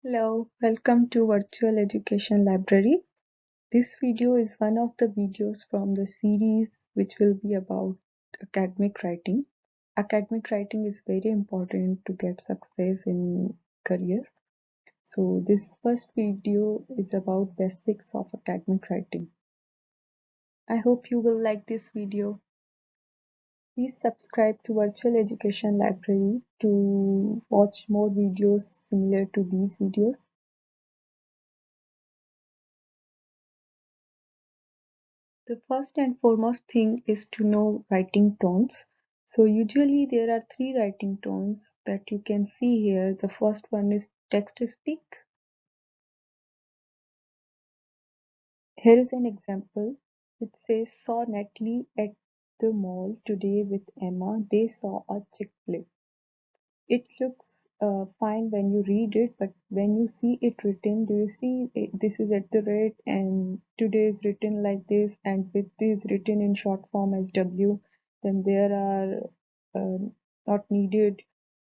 Hello, welcome to Virtual Education Library. This video is one of the videos from the series which will be about academic writing. Academic writing is very important to get success in career. So this first video is about basics of academic writing. I hope you will like this video. Please subscribe to Virtual Education Library to watch more videos similar to these videos. The first and foremost thing is to know writing tones. So usually there are three writing tones that you can see here. The first one is text to speak. Here is an example. It says saw Natalie at the mall today with Emma. They saw a chick flick. It looks fine when you read it, but when you see it written, do you see this is at the rate and today is written like this, and with this written in short form as W, then there are not needed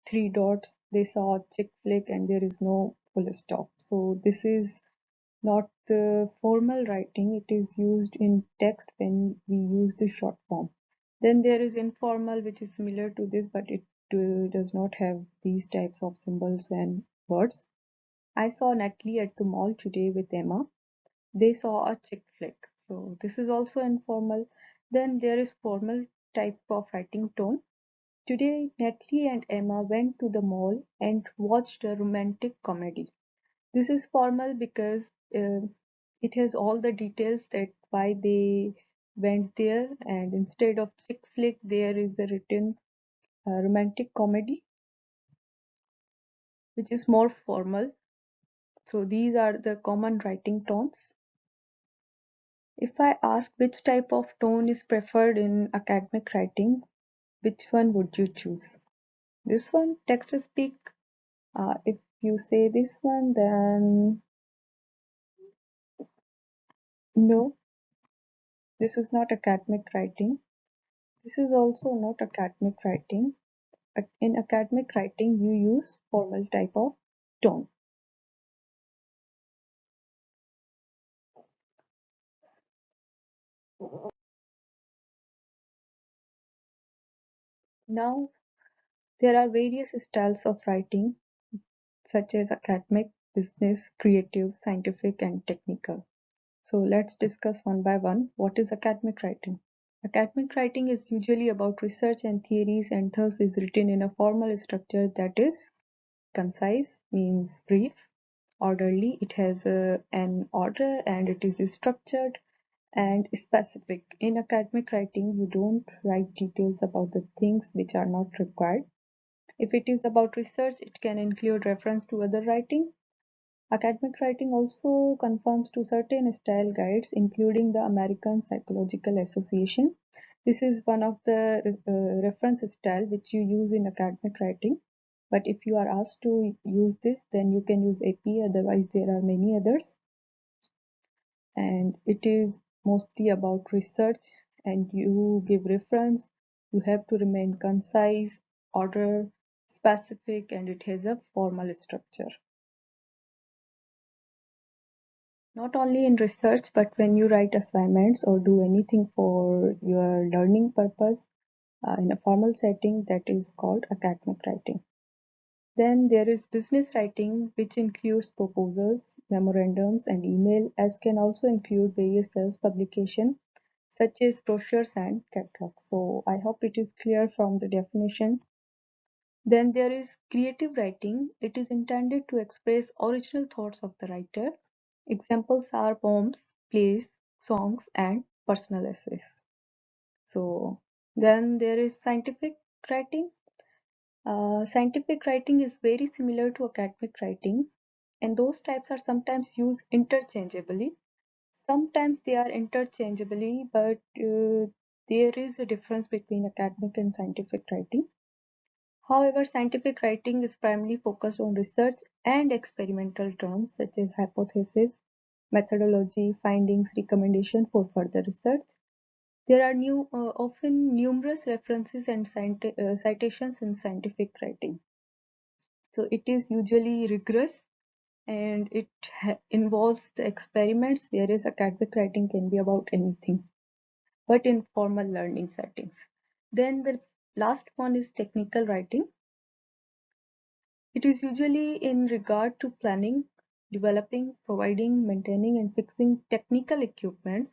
three dots. They saw a chick flick and there is no full stop. So this is not the formal writing. It is used in text when we use the short form. Then there is informal, which is similar to this, but it does not have these types of symbols and words. I saw Natalie at the mall today with Emma. They saw a chick flick. So this is also informal. Then there is formal type of writing tone. Today, Natalie and Emma went to the mall and watched a romantic comedy. This is formal because it has all the details that why they went there, and instead of chick flick, there is a written romantic comedy, which is more formal. So these are the common writing tones. If I ask which type of tone is preferred in academic writing, which one would you choose? This one, text to speak. If you say this one, then no, this is not academic writing. This is also not academic writing. In academic writing, you use formal type of tone. Now, there are various styles of writing, such as academic, business, creative, scientific, and technical. So let's discuss one by one. What is academic writing? Academic writing is usually about research and theories, and thus is written in a formal structure that is concise, means brief, orderly. It has an order and it is structured and specific. In academic writing, you don't write details about the things which are not required. If it is about research, it can include reference to other writing. Academic writing also conforms to certain style guides, including the American Psychological Association. This is one of the reference style which you use in academic writing. But if you are asked to use this, then you can use AP, otherwise there are many others. And it is mostly about research, and you give reference. You have to remain concise, order, specific, and it has a formal structure. Not only in research, but when you write assignments or do anything for your learning purpose in a formal setting, that is called academic writing. Then there is business writing, which includes proposals, memorandums, and email, as can also include various sales publication, such as brochures and catalogs. So I hope it is clear from the definition. Then there is creative writing. It is intended to express original thoughts of the writer. Examples are poems, plays, songs, and personal essays. So then there is scientific writing. Scientific writing is very similar to academic writing, and those types are sometimes used interchangeably. Sometimes they are interchangeably, but there is a difference between academic and scientific writing. However, scientific writing is primarily focused on research and experimental terms such as hypothesis, methodology, findings, recommendation for further research. There are often numerous references and citations in scientific writing. So it is usually rigorous and it involves the experiments, whereas academic writing can be about anything, but in formal learning settings. Then the last one is technical writing. It is usually in regard to planning, developing, providing, maintaining, and fixing technical equipment.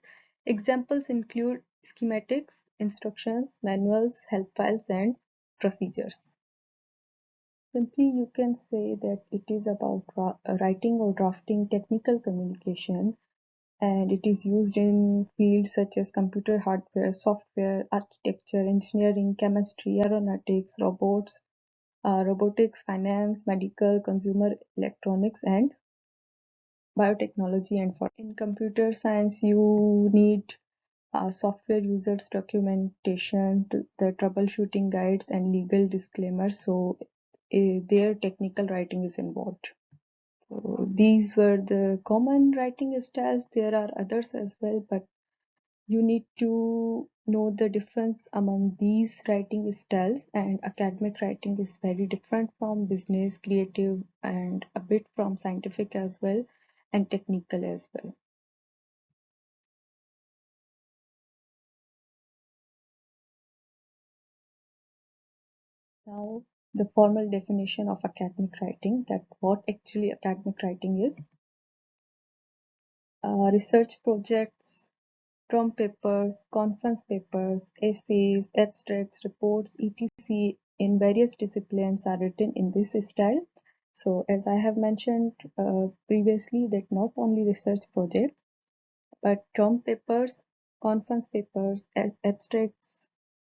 Examples include schematics, instructions, manuals, help files, and procedures. Simply, you can say that it is about writing or drafting technical communication, and it is used in fields such as computer hardware, software, architecture, engineering, chemistry, aeronautics, robotics, finance, medical, consumer electronics, and biotechnology. And for in computer science, you need software users documentation, the troubleshooting guides, and legal disclaimers. So their technical writing is involved. So these were the common writing styles. There are others as well, but you need to know the difference among these writing styles, and academic writing is very different from business, creative, and a bit from scientific as well, and technical as well. Now, the formal definition of academic writing, that what actually academic writing is. Research projects, term papers, conference papers, essays, abstracts, reports, etc. in various disciplines are written in this style. So as I have mentioned previously, that not only research projects, but term papers, conference papers, abstracts,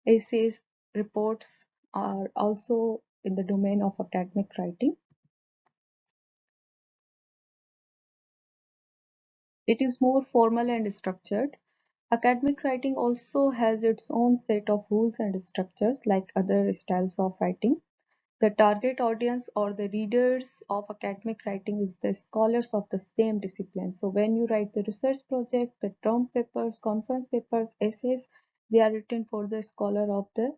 essays, reports are also in the domain of academic writing. It is more formal and structured. Academic writing also has its own set of rules and structures like other styles of writing. The target audience or the readers of academic writing is the scholars of the same discipline. So when you write the research project, the term papers, conference papers, essays, they are written for the scholar of the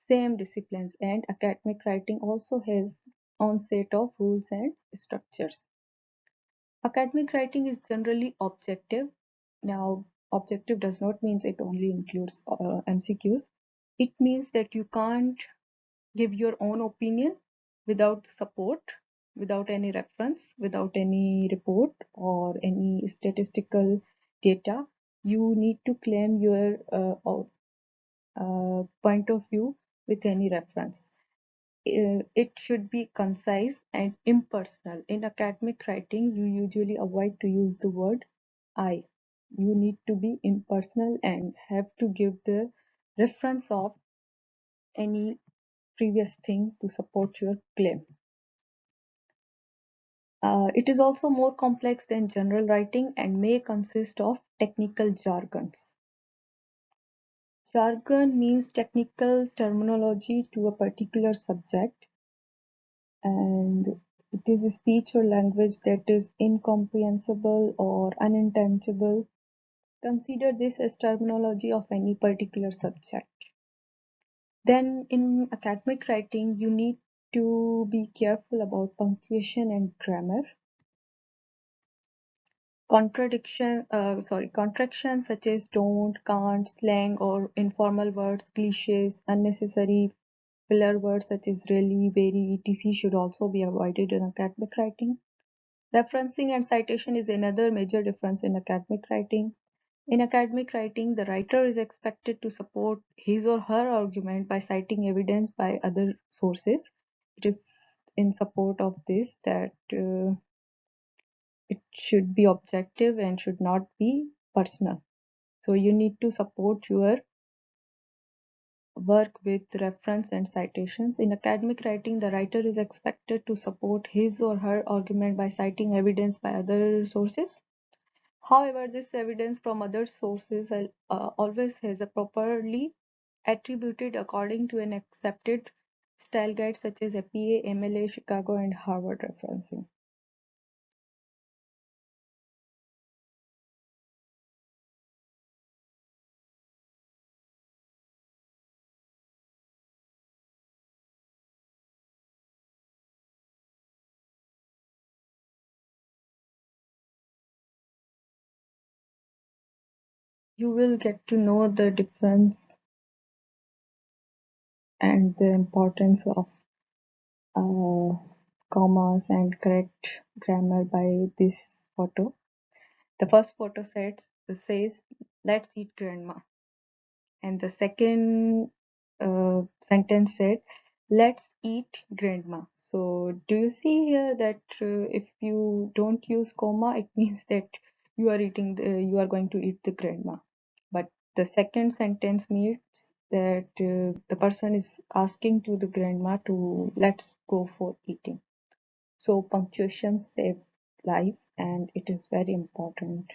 same disciplines, and academic writing also has own set of rules and structures. Academic writing is generally objective. Now, objective does not mean it only includes MCQs. It means that you can't give your own opinion without support, without any reference, without any report or any statistical data. You need to claim your point of view with any reference. It should be concise and impersonal. In academic writing, you usually avoid to use the word I. You need to be impersonal and have to give the reference of any previous thing to support your claim. It is also more complex than general writing and may consist of technical jargons. Jargon means technical terminology to a particular subject, and it is a speech or language that is incomprehensible or unintelligible. Consider this as terminology of any particular subject. Then in academic writing, you need to be careful about punctuation and grammar. Contractions such as don't, can't, slang, or informal words, cliches, unnecessary filler words such as really, very, etc. should also be avoided in academic writing. Referencing and citation is another major difference in academic writing. In academic writing, the writer is expected to support his or her argument by citing evidence by other sources. It is in support of this that it should be objective and should not be personal. So you need to support your work with reference and citations. In academic writing, the writer is expected to support his or her argument by citing evidence by other sources. However, this evidence from other sources always has a properly attributed according to an accepted style guide such as APA, MLA, Chicago, and Harvard referencing. You will get to know the difference and the importance of uh, commas and correct grammar by this photo. The first photo says, "Let's eat grandma." And the second sentence said, "Let's eat grandma." So, do you see here that if you don't use comma, it means that you are going to eat the grandma. But the second sentence means that the person is asking to the grandma to let's go for eating. So, punctuation saves lives and it is very important.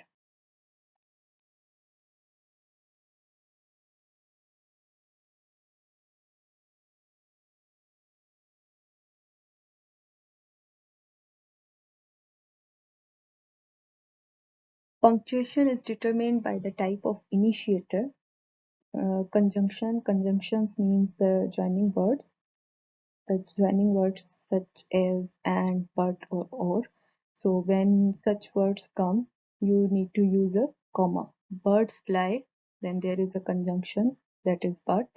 Punctuation is determined by the type of initiator. Conjunctions means the joining words such as and, but, or. So when such words come, you need to use a comma. Birds fly, then there is a conjunction that is but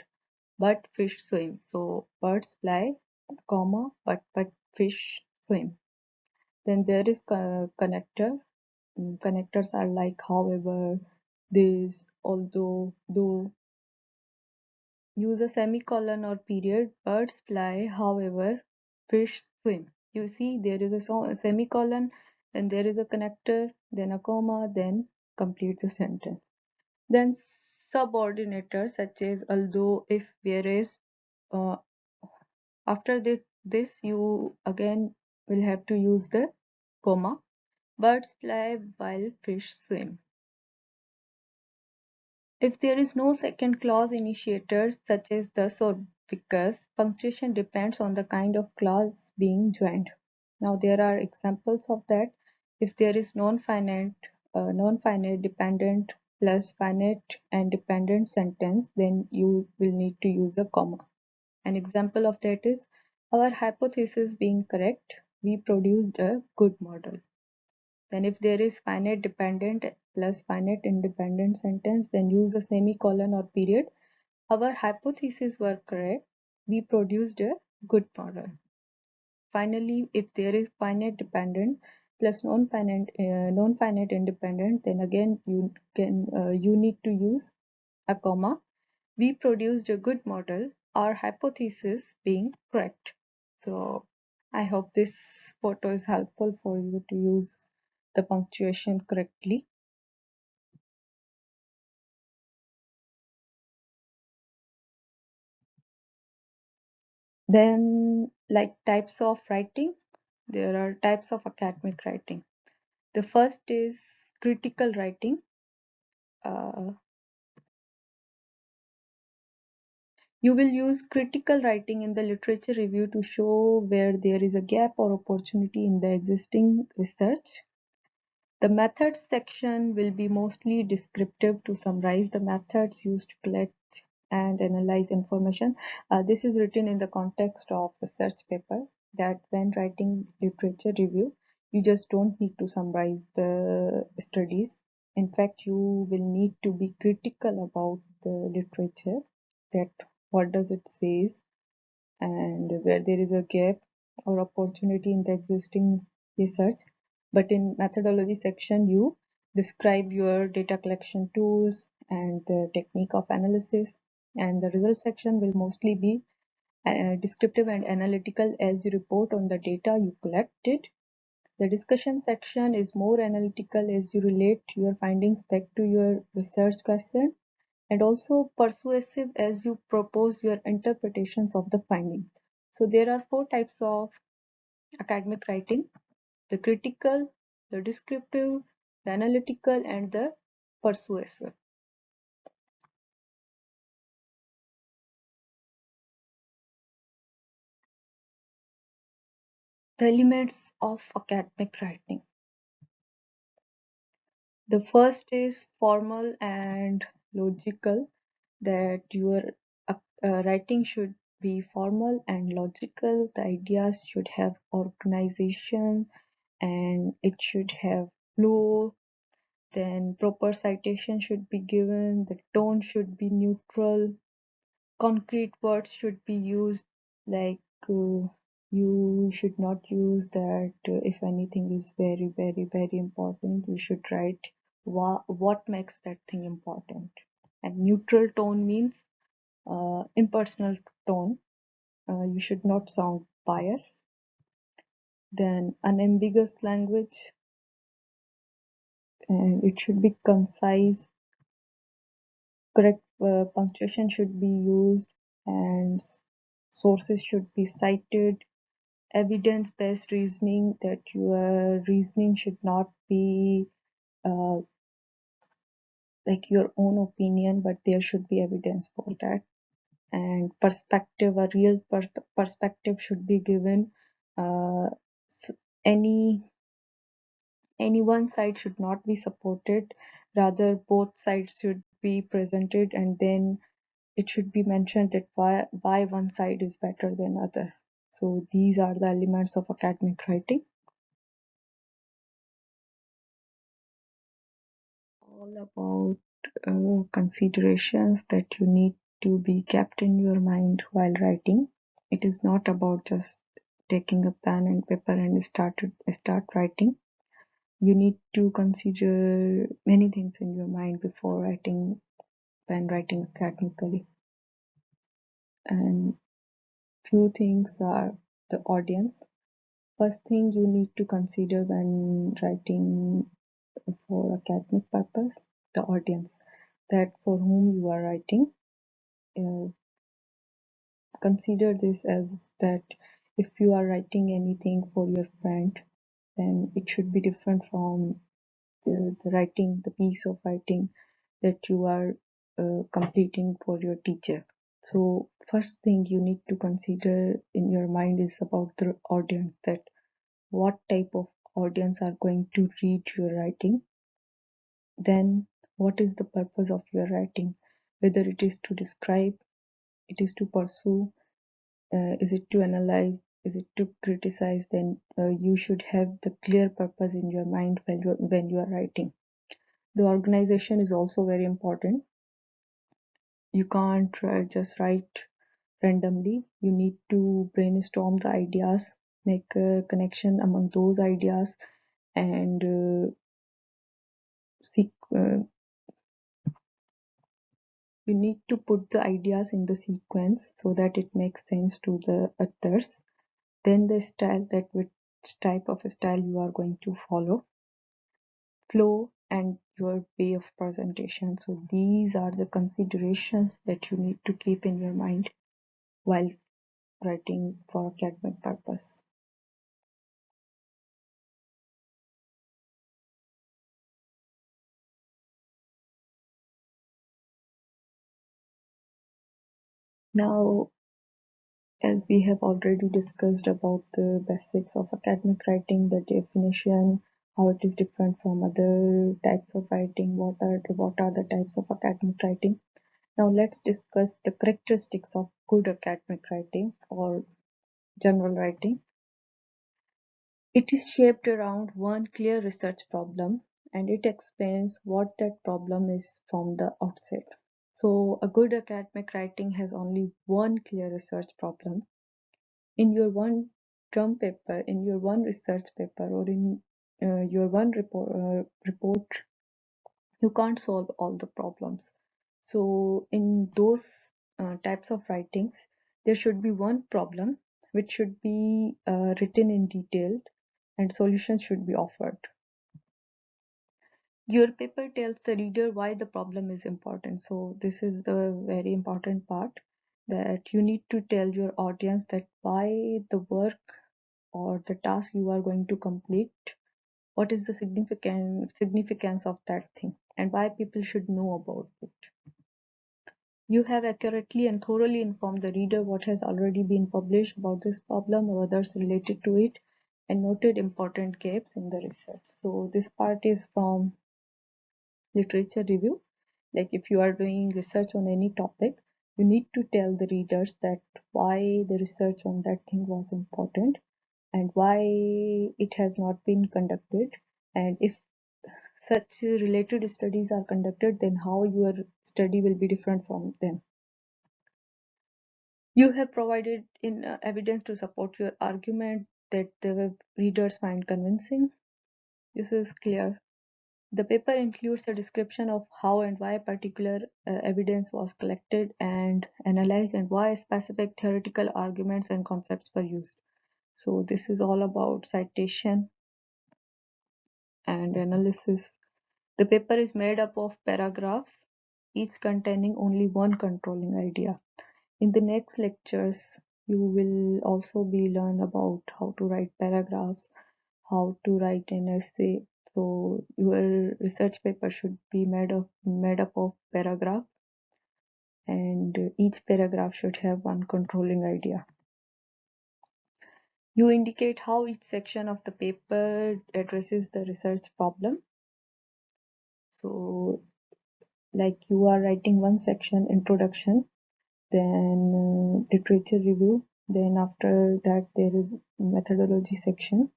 fish swim. So birds fly, comma, but fish swim. Then there is connector. Connectors are like however, this, although, though. Use a semicolon or period. Birds fly, however, fish swim. You see, there is a semicolon, then there is a connector, then a comma, then complete the sentence. Then subordinators such as although, if, whereas. Uh, After this, you again will have to use the comma. Birds fly while fish swim. If there is no second clause initiator such as thus or because, punctuation depends on the kind of clause being joined. Now there are examples of that. If there is non-finite dependent plus finite and dependent sentence, then you will need to use a comma. An example of that is our hypothesis being correct, we produced a good model. Then if there is finite dependent plus finite independent sentence, then use a semicolon or period. Our hypotheses were correct. We produced a good model. Finally, if there is finite dependent plus non-finite independent, then again you need to use a comma. We produced a good model, our hypothesis being correct. So I hope this photo is helpful for you to use the punctuation correctly. Then, like types of writing, there are types of academic writing. The first is critical writing. Uh, you will use critical writing in the literature review to show where there is a gap or opportunity in the existing research. The methods section will be mostly descriptive to summarize the methods used to collect and analyze information. This is written in the context of research paper that when writing literature review, you just don't need to summarize the studies. In fact, you will need to be critical about the literature, that what does it says and where there is a gap or opportunity in the existing research. But in methodology section, you describe your data collection tools and the technique of analysis. And the result section will mostly be descriptive and analytical as you report on the data you collected. The discussion section is more analytical as you relate your findings back to your research question, and also persuasive as you propose your interpretations of the finding. So there are four types of academic writing: the critical, the descriptive, the analytical, and the persuasive. The elements of academic writing. The first is formal and logical, that your writing should be formal and logical. The ideas should have organization and it should have flow. Then proper citation should be given, the tone should be neutral, concrete words should be used, like you should not use that if anything is very, very, very important, you should write what makes that thing important. And neutral tone means impersonal tone. You should not sound biased. Then unambiguous language, and it should be concise. Correct punctuation should be used, and sources should be cited. Evidence-based reasoning, that your reasoning should not be uh, like your own opinion, but there should be evidence for that. And perspective, a real perspective should be given. Uh, any one side should not be supported, rather both sides should be presented, and then it should be mentioned that why one side is better than other. So these are the elements of academic writing. All about considerations that you need to be kept in your mind while writing. It is not about just taking a pen and paper and start writing. You need to consider many things in your mind before writing, when writing academically. And few things are the audience. First thing you need to consider when writing for academic purpose, the audience, that for whom you are writing. Uh, Consider this as that if you are writing anything for your friend, then it should be different from the piece of writing that you are completing for your teacher. So first thing you need to consider in your mind is about the audience, that what type of audience are going to read your writing. Then what is the purpose of your writing? Whether it is to describe, it is to pursue, is it to analyze, is it to criticize, then you should have the clear purpose in your mind when you are writing. The organization is also very important. You can't just write randomly. You need to brainstorm the ideas, make a connection among those ideas, and seek, you need to put the ideas in the sequence so that it makes sense to the others. Then the style, that which type of style you are going to follow, flow, and your way of presentation. So these are the considerations that you need to keep in your mind while writing for academic purpose. Now, as we have already discussed about the basics of academic writing, the definition, how it is different from other types of writing, what are the types of academic writing. Now let's discuss the characteristics of good academic writing or general writing. It is shaped around one clear research problem, and it explains what that problem is from the outset. So a good academic writing has only one clear research problem. In your one term paper, in your one research paper, or in your one report, you can't solve all the problems. So in those types of writings, there should be one problem which should be written in detail, and solutions should be offered. Your paper tells the reader why the problem is important. So this is the very important part, that you need to tell your audience that why the work or the task you are going to complete, what is the significance of that thing, and why people should know about it. You have accurately and thoroughly informed the reader what has already been published about this problem or others related to it, and noted important gaps in the research. So this part is from literature review. Like if you are doing research on any topic, you need to tell the readers that why the research on that thing was important and why it has not been conducted, and if such related studies are conducted, then how your study will be different from them. You have provided in evidence to support your argument that the readers find convincing. This is clear. The paper includes a description of how and why particular evidence was collected and analyzed and why specific theoretical arguments and concepts were used. So this is all about citation and analysis. The paper is made up of paragraphs, each containing only one controlling idea. In the next lectures, you will also be learn about how to write paragraphs, how to write an essay. So your research paper should be made up of paragraphs, and each paragraph should have one controlling idea. You indicate how each section of the paper addresses the research problem. So like you are writing one section, introduction, then literature review, then after that there is methodology section,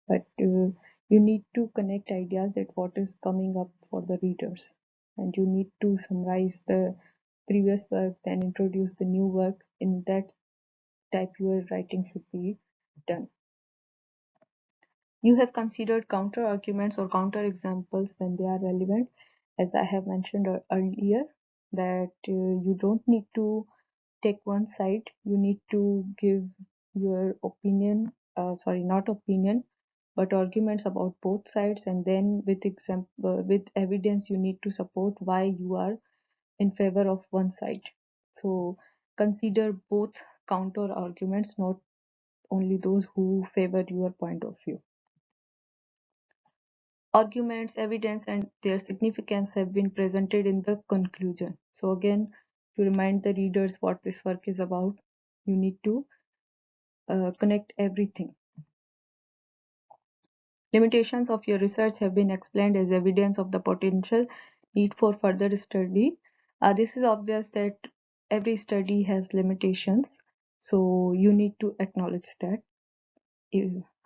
but you need to connect ideas that what is coming up for the readers, and you need to summarize the previous work, then introduce the new work. In that type your writing should be done. You have considered counter arguments or counter examples when they are relevant, as I have mentioned earlier, that you don't need to take one side. You need to give your opinion, sorry, not opinion, but arguments about both sides, and then with evidence you need to support why you are in favor of one side. So consider both counter arguments, not only those who favor your point of view. Arguments, evidence, and their significance have been presented in the conclusion. So again, to remind the readers what this work is about, you need to connect everything. Limitations of your research have been explained as evidence of the potential need for further study. This is obvious that every study has limitations, so you need to acknowledge that.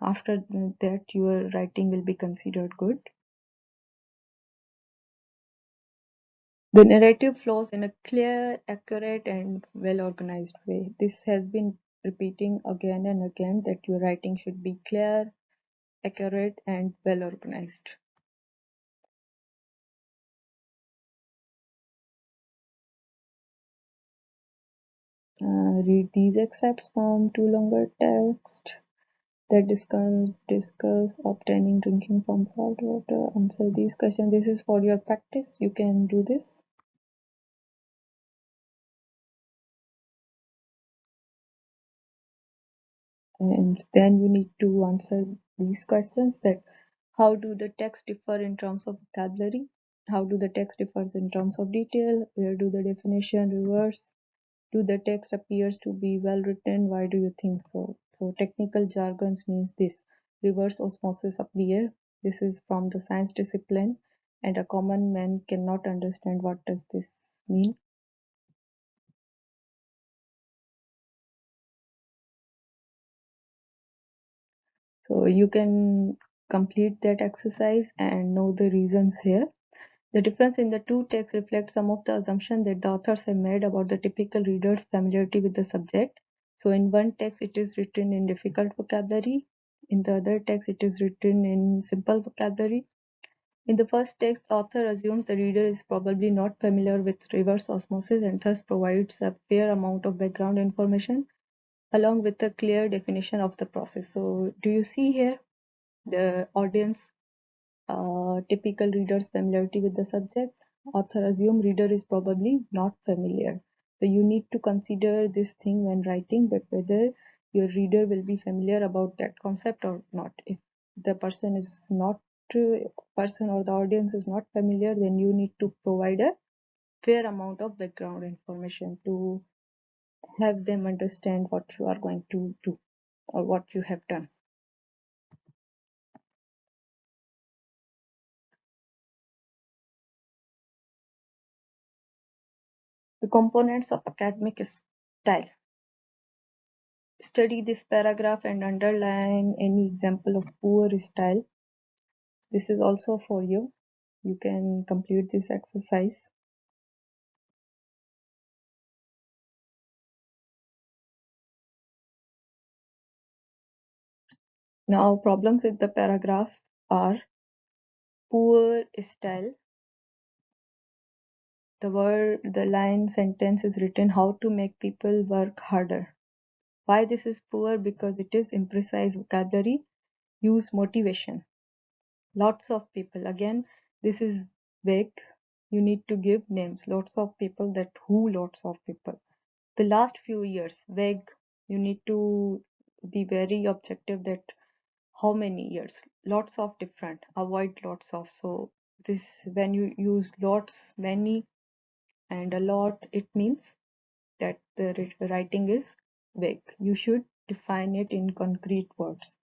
After that, your writing will be considered good. The narrative flows in a clear, accurate, and well organized way. This has been repeating again and again that your writing should be clear, accurate, and well organized. Read these excerpts from two longer texts that discuss obtaining drinking from salt water. Answer these questions. This is for your practice. You can do this. And then you need to answer these questions, that how do the text differ in terms of vocabulary? How do the text differs in terms of detail? Where do the definition reverse? Do the text appears to be well written? Why do you think so? So technical jargons means this. Reverse osmosis appear. This is from the science discipline, and a common man cannot understand what does this mean. So you can complete that exercise and know the reasons here. The difference in the two texts reflects some of the assumptions that the authors have made about the typical reader's familiarity with the subject. So in one text it is written in difficult vocabulary, in the other text it is written in simple vocabulary. In the first text, the author assumes the reader is probably not familiar with reverse osmosis and thus provides a fair amount of background information along with a clear definition of the process. So do you see here the audience typical reader's familiarity with the subject? Author assume reader is probably not familiar. So you need to consider this thing when writing, that whether your reader will be familiar about that concept or not. If the person is not person or the audience is not familiar, then you need to provide a fair amount of background information to have them understand what you are going to do or what you have done. The components of academic style. Study this paragraph and underline any example of poor style. This is also for you. You can complete this exercise. Now, problems with the paragraph are poor style. The line sentence is written how to make people work harder. Why this is poor? Because it is imprecise vocabulary. Use motivation. Lots of people. Again, this is vague. You need to give names. Lots of people. That who? Lots of people. The last few years. Vague. You need to be very objective that how many years. Lots of different. Avoid lots of. So this when you use lots, many, and a lot, it means that the writing is vague. You should define it in concrete words.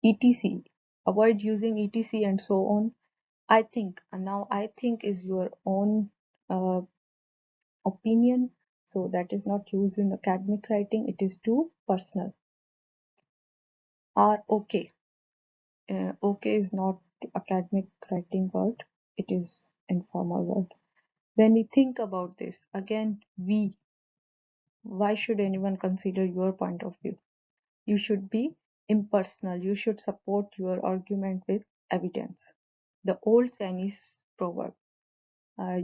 etc. Avoid using etc and so on. I think, and now I think is your own uh, opinion, so that is not used in academic writing, it is too personal. Are okay. Okay is not academic writing word, it is informal word. When we think about this, again, why should anyone consider your point of view? You should be impersonal. You should support your argument with evidence. The old Chinese proverb.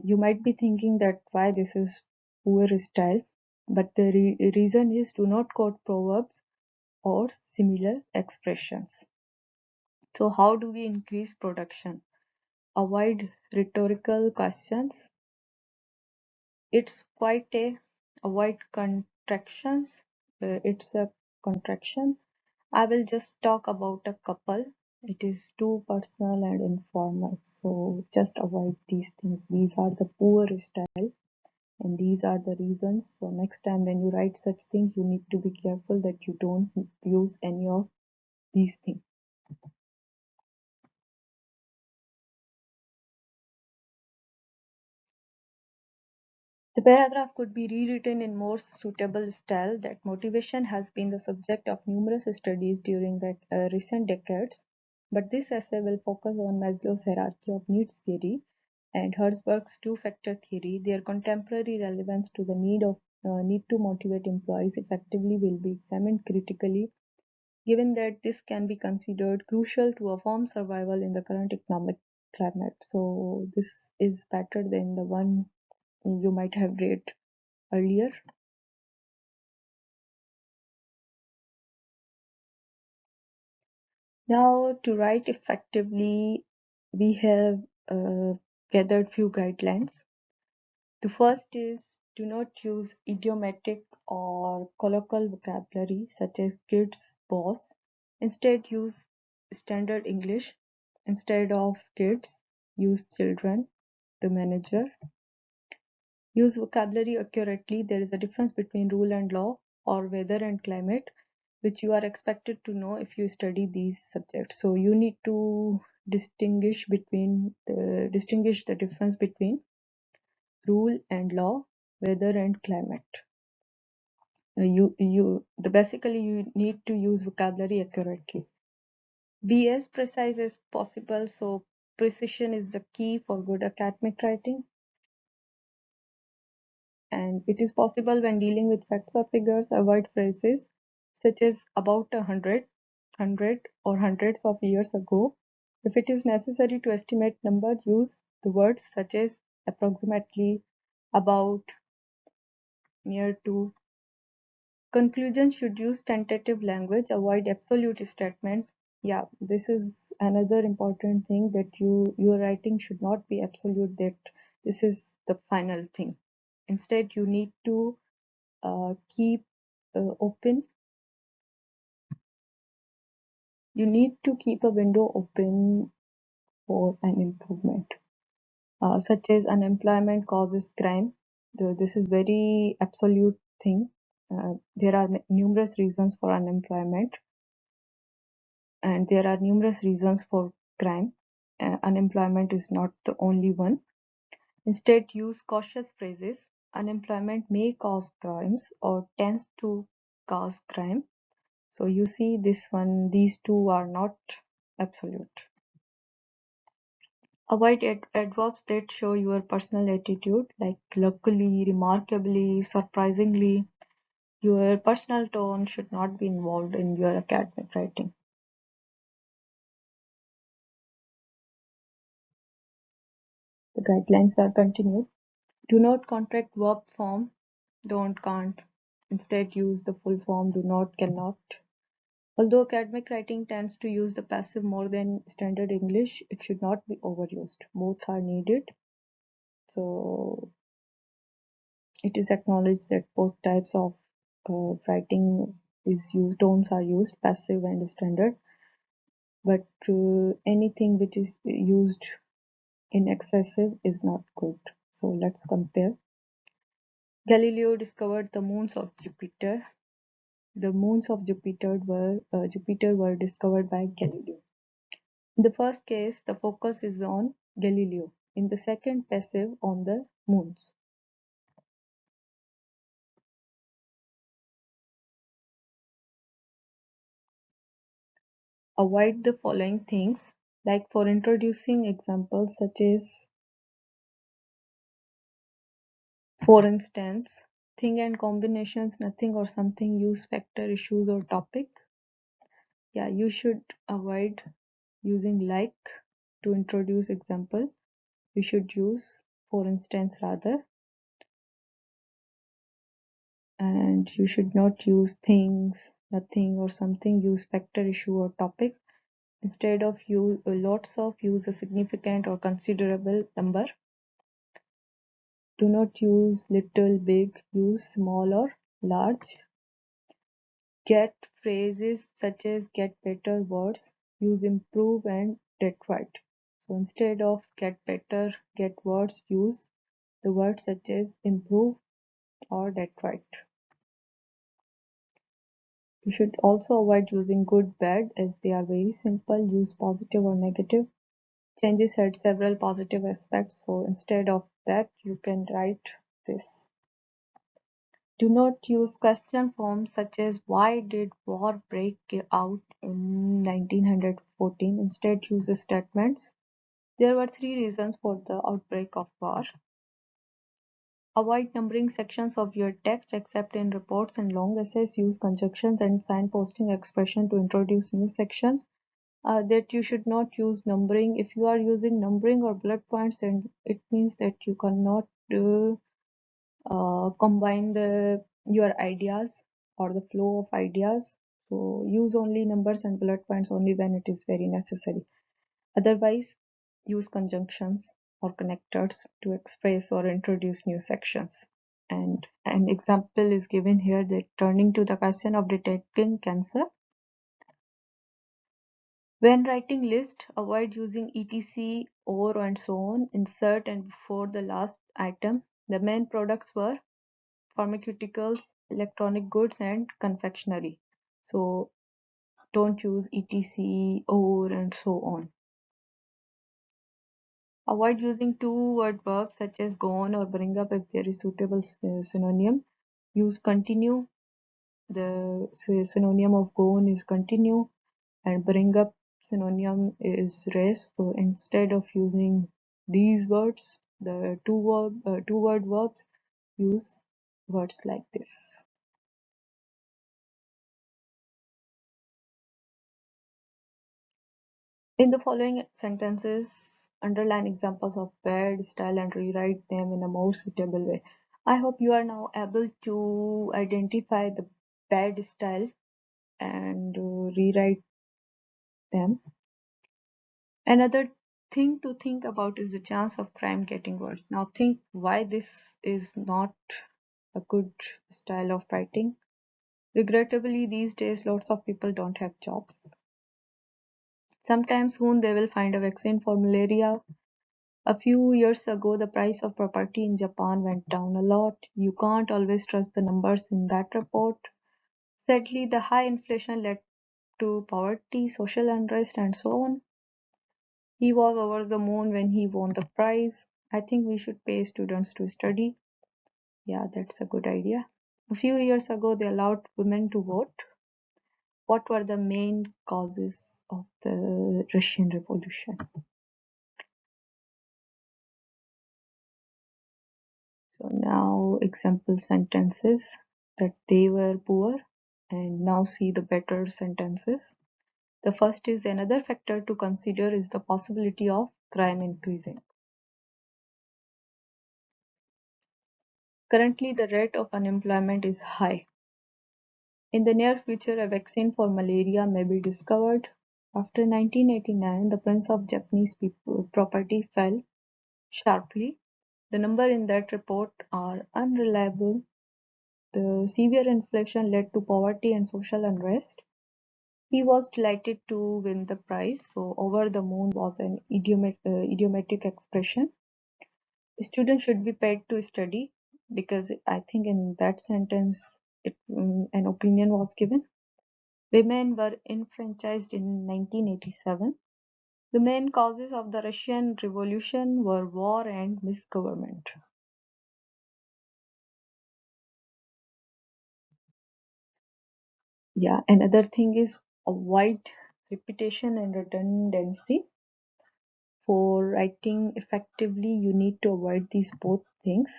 You might be thinking that why this is poor style, but the reason is do not quote proverbs or similar expressions. So how do we increase production? Avoid rhetorical questions. It's quite a avoid contractions. It's a contraction. I will just talk about a couple. It is too personal and informal, so just avoid these things. These are the poor style and these are the reasons. So next time when you write such things, you need to be careful that you don't use any of these things. The paragraph could be rewritten in more suitable style. That motivation has been the subject of numerous studies during recent decades, but this essay will focus on Maslow's hierarchy of needs theory and Herzberg's two-factor theory. Their contemporary relevance to the need to motivate employees effectively will be examined critically, given that this can be considered crucial to a firm's survival in the current economic climate. So this is better than the one you might have read earlier. Now, to write effectively, we have gathered few guidelines. The first is do not use idiomatic or colloquial vocabulary such as kids, boss. Instead, use standard English. Instead of kids, use children, the manager. Use vocabulary accurately. There is a difference between rule and law or weather and climate, which you are expected to know if you study these subjects. So you need to distinguish the difference between rule and law, weather and climate. Basically you need to use vocabulary accurately. Be as precise as possible. So precision is the key for good academic writing. And it is possible when dealing with facts or figures, avoid phrases such as about 100 or hundreds of years ago. If it is necessary to estimate number, use the words such as approximately, about, near to. Conclusion should use tentative language, avoid absolute statement. Yeah, this is another important thing, that your writing should not be absolute that this is the final thing. Instead, you need to keep open. You need to keep a window open for an improvement, such as unemployment causes crime. This is very absolute thing. There are numerous reasons for unemployment, and there are numerous reasons for crime. Unemployment is not the only one. Instead, use cautious phrases. Unemployment may cause crimes or tends to cause crime. So you see this one, these two are not absolute. Avoid adverbs that show your personal attitude, like luckily, remarkably, surprisingly. Your personal tone should not be involved in your academic writing. The guidelines are continued. Do not contract verb form, don't, can't. Instead, use the full form, do not, cannot. Although academic writing tends to use the passive more than standard English, it should not be overused. Both are needed. So it is acknowledged that both types of writing is used, tones are used, passive and standard. But anything which is used in excessive is not good. So let's compare. Galileo discovered the moons of Jupiter. The moons of Jupiter were discovered by Galileo. In the first case, the focus is on Galileo. In the second, passive on the moons. Avoid the following things, like for introducing examples such as, for instance, thing and combinations, nothing or something, use factor, issues or topic. Yeah, you should avoid using like to introduce example. You should use for instance rather, and you should not use things, nothing or something, use factor, issue or topic. Instead of use lots of, use a significant or considerable number. Do not use little, big, use small or large. Get phrases such as get better words, use improve and get right. So instead of get better, get words, use the words such as improve or get right. You should also avoid using good, bad as they are very simple. Use positive or negative. Changes had several positive aspects, so instead of that, you can write this. Do not use question forms such as why did war break out in 1914. Instead, use statements. There were 3 reasons for the outbreak of war. Avoid numbering sections of your text except in reports and long essays. Use conjunctions and signposting expression to introduce new sections. That you should not use numbering. If you are using numbering or bullet points, then it means that you cannot combine your ideas or the flow of ideas. So use only numbers and bullet points only when it is very necessary. Otherwise, use conjunctions or connectors to express or introduce new sections. And an example is given here, that turning to the question of detecting cancer. When writing list, avoid using etc, or and so on, insert and before the last item. The main products were pharmaceuticals, electronic goods and confectionery. So don't use etc, or and so on. Avoid using two-word verbs such as go on or bring up if there is suitable synonym. Use continue. The synonym of go on is continue, and bring up synonym is raise. So instead of using these words, the two-word verbs, use words like this. In the following sentences, underline examples of bad style and rewrite them in a more suitable way. I hope you are now able to identify the bad style and rewrite them. Another thing to think about is the chance of crime getting worse. Now think why this is not a good style of writing. Regrettably, these days lots of people don't have jobs. Sometimes soon they will find a vaccine for malaria. A few years ago, the price of property in Japan went down a lot. You can't always trust the numbers in that report. Sadly, the high inflation led to poverty, social unrest, and so on. He was over the moon when he won the prize. I think we should pay students to study. Yeah, that's a good idea. A few years ago, they allowed women to vote. What were the main causes of the Russian Revolution? So now example sentences that they were poor, and now see the better sentences. The first is another factor to consider is the possibility of crime increasing. Currently, the rate of unemployment is high. In the near future, a vaccine for malaria may be discovered. After 1989, the price of Japanese property fell sharply. The numbers in that report are unreliable. The severe inflation led to poverty and social unrest. He was delighted to win the prize, so over the moon was an idiomatic expression. Students should be paid to study because I think in that sentence an opinion was given. Women were enfranchised in 1987. The main causes of the Russian Revolution were war and misgovernment. Yeah, another thing is avoid repetition and redundancy. For writing effectively, you need to avoid these both things.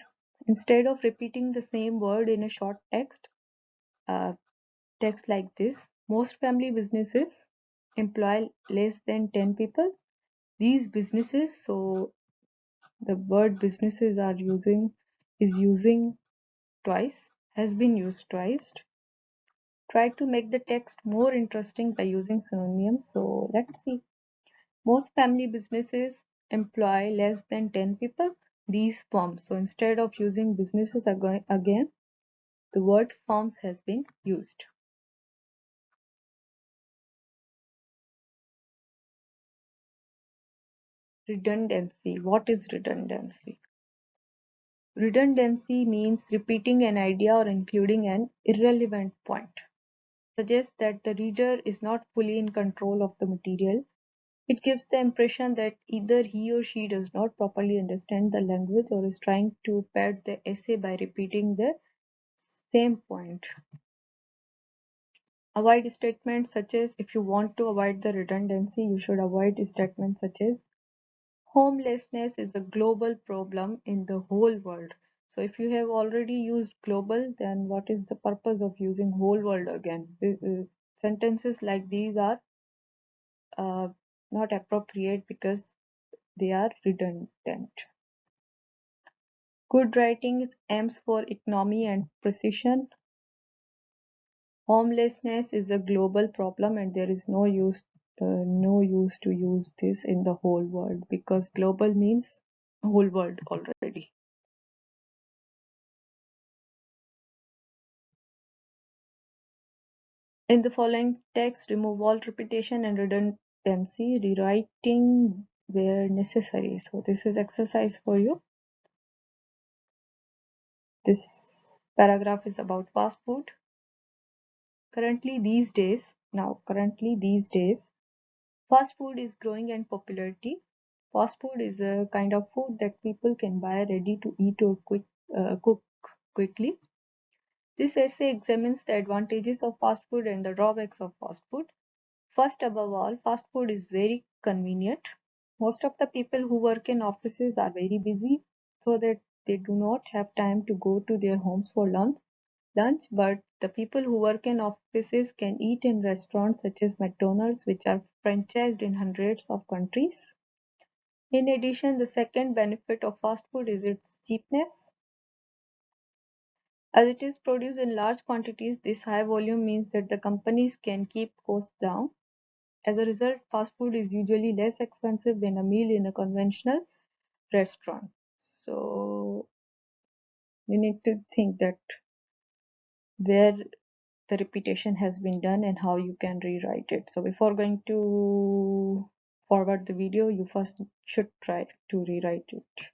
Instead of repeating the same word in a short uh, text like this, most family businesses employ less than 10 people. These businesses, so the word businesses are using is using twice, has been used twice. Try to make the text more interesting by using synonyms. So let's see. Most family businesses employ less than 10 people. These firms. So instead of using businesses again, the word firms has been used. Redundancy. What is redundancy? Redundancy means repeating an idea or including an irrelevant point. Suggests that the reader is not fully in control of the material. It gives the impression that either he or she does not properly understand the language or is trying to pad the essay by repeating the same point. Avoid statements such as, if you want to avoid the redundancy, you should avoid statements such as homelessness is a global problem in the whole world. So if you have already used global, then what is the purpose of using whole world again? Sentences like these are uh, not appropriate because they are redundant. Good writing aims for economy and precision. Homelessness is a global problem and there is no use to use this in the whole world because global means whole world already. In the following text, remove all repetition and redundancy, rewriting where necessary. So this is exercise for you. This paragraph is about fast food. Currently these days, fast food is growing in popularity. Fast food is a kind of food that people can buy ready to eat or cook quickly. This essay examines the advantages of fast food and the drawbacks of fast food. First, above all, fast food is very convenient. Most of the people who work in offices are very busy, so that they do not have time to go to their homes for lunch, but the people who work in offices can eat in restaurants such as McDonald's, which are franchised in hundreds of countries. In addition, the second benefit of fast food is its cheapness. As it is produced in large quantities, this high volume means that the companies can keep costs down. As a result, fast food is usually less expensive than a meal in a conventional restaurant. So you need to think that where the repetition has been done and how you can rewrite it. So before going to forward the video, you first should try to rewrite it.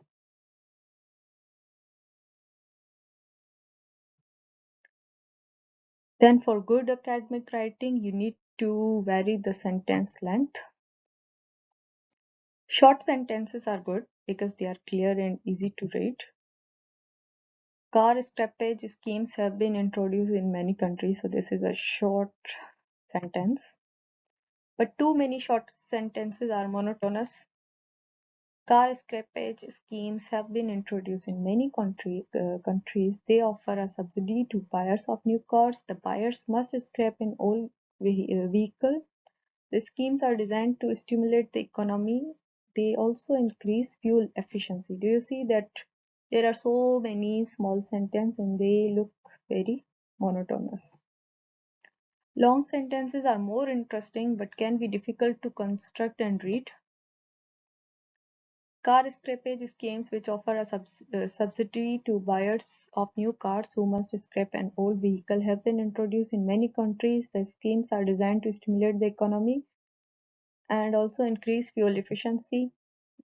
Then for good academic writing, you need to vary the sentence length. Short sentences are good because they are clear and easy to read. Car scrappage schemes have been introduced in many countries, so this is a short sentence. But too many short sentences are monotonous. Car scrappage schemes have been introduced in many countries. They offer a subsidy to buyers of new cars. The buyers must scrap an old vehicle. The schemes are designed to stimulate the economy. They also increase fuel efficiency. Do you see that there are so many small sentences and they look very monotonous? Long sentences are more interesting but can be difficult to construct and read. Car scrappage schemes, which offer a subsidy to buyers of new cars who must scrap an old vehicle, have been introduced in many countries. The schemes are designed to stimulate the economy and also increase fuel efficiency.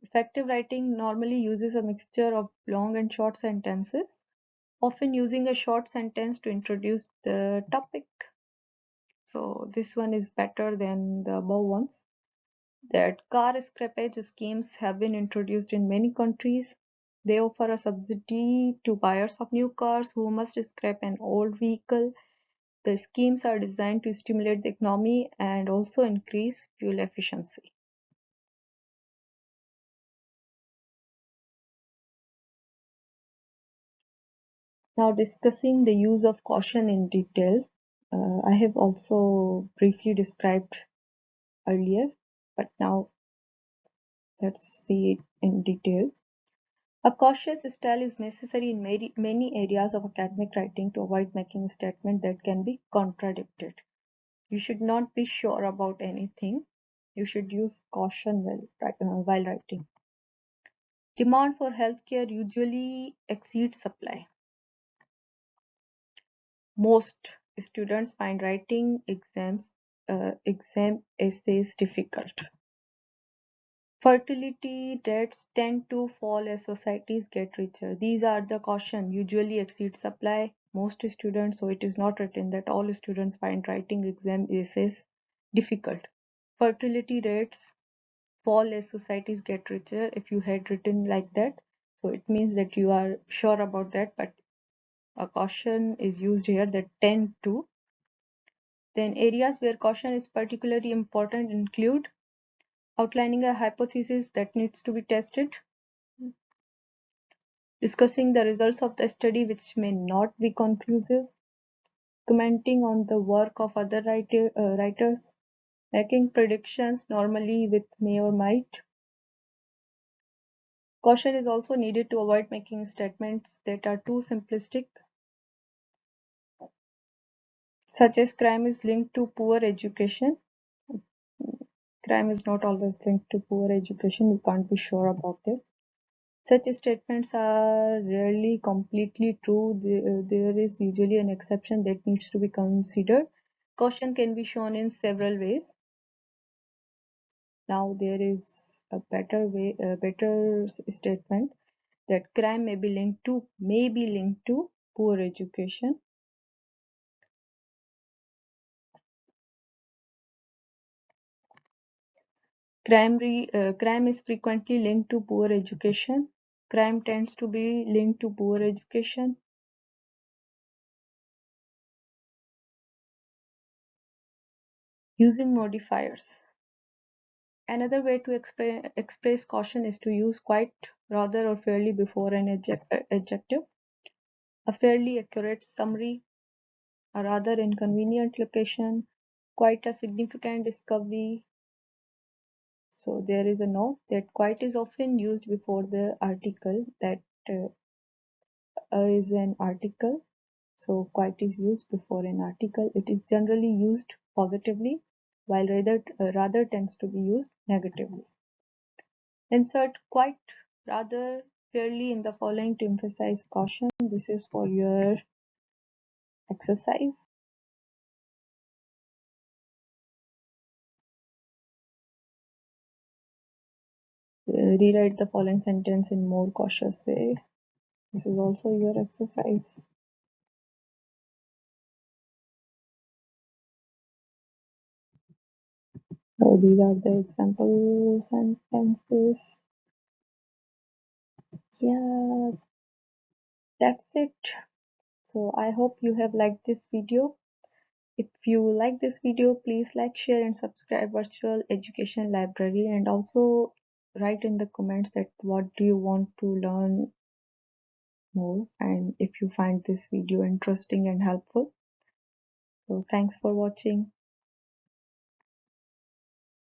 Effective writing normally uses a mixture of long and short sentences, often using a short sentence to introduce the topic. So this one is better than the above ones. That car scrappage schemes have been introduced in many countries. They offer a subsidy to buyers of new cars who must scrap an old vehicle. The schemes are designed to stimulate the economy and also increase fuel efficiency. Now, discussing the use of caution in detail, I have also briefly described earlier, but now let's see it in detail. A cautious style is necessary in many areas of academic writing to avoid making statements that can be contradicted. You should not be sure about anything. You should use caution while writing. Demand for healthcare usually exceeds supply. Most students find writing exam essays difficult. Fertility rates tend to fall as societies get richer. These are the caution usually exceed supply. Most students, so it is not written that all students find writing exam essays difficult. Fertility rates fall as societies get richer. If you had written like that, so it means that you are sure about that, but a caution is used here that tend to. Then areas where caution is particularly important include outlining a hypothesis that needs to be tested, discussing the results of the study which may not be conclusive, commenting on the work of other writers, making predictions normally with may or might. Caution is also needed to avoid making statements that are too simplistic, such as crime is linked to poor education. Crime is not always linked to poor education, you can't be sure about it. Such statements are rarely completely true. There is usually an exception that needs to be considered. Caution can be shown in several ways. Now there is a better statement that crime may be linked to poor education. Crime is frequently linked to poor education. Crime tends to be linked to poor education. Using modifiers. Another way to express caution is to use quite, rather, or fairly before an adjective. A fairly accurate summary, a rather inconvenient location, quite a significant discovery. So there is a note that quite is often used before the article. That is an article. So quite is used before an article. It is generally used positively, while rather tends to be used negatively. Insert quite, rather, fairly in the following to emphasize caution. This is for your exercise. Rewrite the following sentence in more cautious way. This is also your exercise. So these are the example sentences. Yeah, that's it. So I hope you have liked this video. If you like this video, please like, share, and subscribe Virtual Education Library, and also write in the comments that what do you want to learn more, and if you find this video interesting and helpful. So thanks for watching.